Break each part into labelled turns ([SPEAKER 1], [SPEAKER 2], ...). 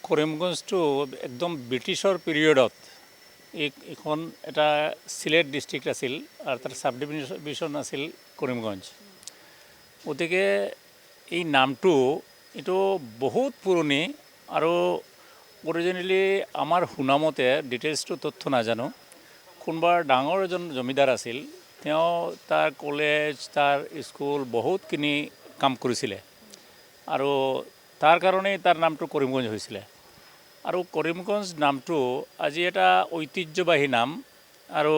[SPEAKER 1] কৰিমগঞ্জটো একদম ব্ৰিটিছৰ পিৰিয়ডত এইখন এটা সিলেট ডিষ্ট্ৰিক্ট আছিল আৰু তাৰ সাব ডিভিজন আছিল কৰিমগঞ্জ। গতিকে এই নামটো এইটো বহুত পুৰণি আৰু অৰিজিনেলি আমাৰ শুনামতে ডিটেইলছটো তথ্য নাজানো, কোনোবা ডাঙৰ এজন জমিদাৰ আছিল, তেওঁ তাৰ কলেজ তাৰ স্কুল বহুতখিনি কাম কৰিছিলে আৰু তাৰ কাৰণেই তাৰ নামটো কৰিমগঞ্জ হৈছিলে। আৰু কৰিমগঞ্জ নামটো আজি এটা ঐতিহ্যবাহী নাম আৰু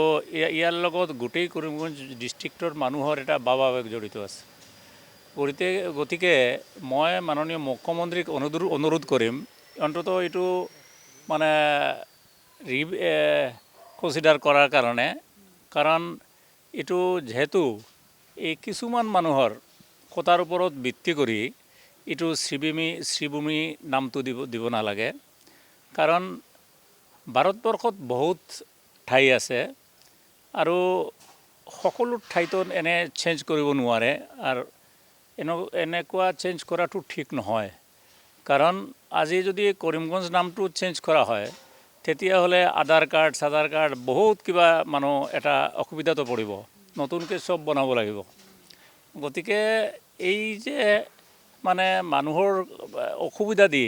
[SPEAKER 1] ইয়াৰ লগত গোটেই কৰিমগঞ্জ ডিষ্ট্ৰিক্টৰ মানুহৰ এটা ভাৱাবেগ জড়িত আছে। গতিকে মই মাননীয় মুখ্যমন্ত্ৰীক অনুৰোধ কৰিম অন্ততঃ এইটো মানে কনচিডাৰ কৰাৰ কাৰণে, কাৰণ এইটো যেহেতু এই কিছুমান মানুহৰ কথাৰ ওপৰত ভিত্তি কৰি এইটো শ্ৰীভূমি নামটো দিব নালাগে। কাৰণ ভাৰতবৰ্ষত বহুত ঠাই আছে আৰু সকলো ঠাইতো এনে চেঞ্জ কৰিব নোৱাৰে আৰু এনেকুৱা চেঞ্জ কৰাটো ঠিক নহয়। কাৰণ আজি যদি কৰিমগঞ্জ নামটো চেঞ্জ কৰা হয় তেতিয়াহ'লে আধাৰ কাৰ্ড বহুত কিবা মানুহ এটা অসুবিধাতো পৰিব, নতুনকৈ চব বনাব লাগিব। গতিকে এই যে মানে মানুহৰ অসুবিধা দি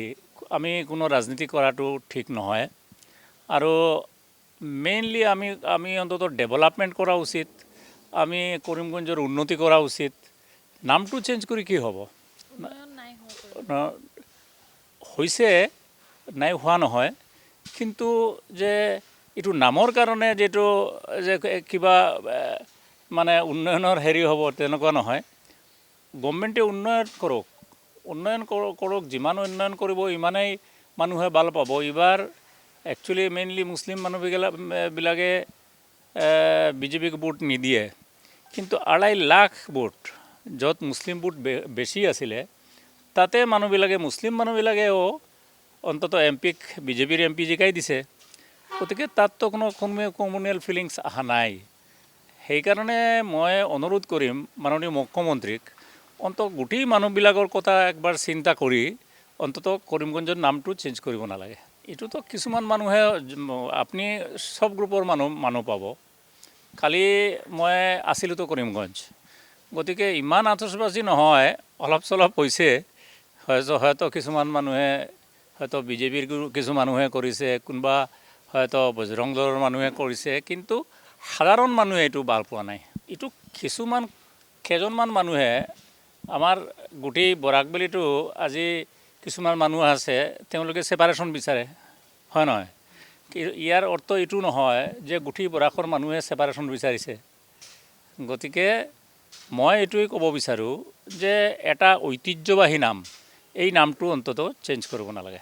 [SPEAKER 1] আমি কোনো ৰাজনীতি কৰাটো ঠিক নহয় আৰু মেইনলি আমি অন্ততঃ ডেভেলপমেণ্ট কৰা উচিত, আমি কৰিমগঞ্জৰ উন্নতি কৰা উচিত। নামটো চেঞ্জ কৰি কি হ'ব? হৈছে, নাই হোৱা নহয়, কিন্তু যে এইটো নামৰ কাৰণে যিটো যে কিবা মানে উন্নয়নৰ হেৰি হ'ব তেনেকুৱা নহয়। গভৰ্ণমেণ্টে উন্নয়ন কৰক, যিমান উন্নয়ন কৰিব ইমানেই মানুহে ভাল পাব। এইবাৰ একচুৱেলি মেইনলি মুছলিম মানুহবিলাকে বিজেপিক ভোট নিদিয়ে, কিন্তু 2.5 লাখ ভোট য'ত মুছলিম ভোট বেছি আছিলে তাতে মুছলিম মানুহবিলাকেও অন্ততঃ এমপিক বিজেপিৰ এমপি জিকাই দিছে। গতিকে তাততো কোনো কমিউনেল ফিলিংছ অহা নাই। সেইকাৰণে মই অনুৰোধ কৰিম মাননীয় মুখ্যমন্ত্ৰীক অন্ততঃ গোটেই মানুহবিলাকৰ কথা একবাৰ চিন্তা কৰি অন্ততঃ কৰিমগঞ্জৰ নামটো চেঞ্জ কৰিব নালাগে। এইটোতো কিছুমান মানুহে, আপুনি সব গ্ৰুপৰ মানুহ পাব। কালি মই আছিলোতো কৰিমগঞ্জ, গতিকে ইমান আতচবাজি নহয়, অলপ চলপ হৈছে। হয়তো কিছুমান মানুহে হয়তো বিজেপিৰ কিছু মানুহে কৰিছে, কোনোবা হয়তো বজৰং দলৰ মানুহে কৰিছে, কিন্তু সাধাৰণ মানুহে এইটো ভাল পোৱা নাই। এইটো কেইজনমান মানুহে আমাৰ গোটেই বৰাকবেলিটো আজি কিছুমান মানুহ আছে তেওঁলোকে ছেপাৰেশ্যন বিচাৰে, হয় নহয়? ইয়াৰ অৰ্থ এইটো নহয় যে গোটেই বৰাকৰ মানুহে ছেপাৰেশ্যন বিচাৰিছে। গতিকে মই এইটোৱে ক'ব বিচাৰোঁ যে এটা ঐতিহ্যবাহী নাম, এই নামটো অন্ততঃ চেঞ্জ কৰিব নালাগে।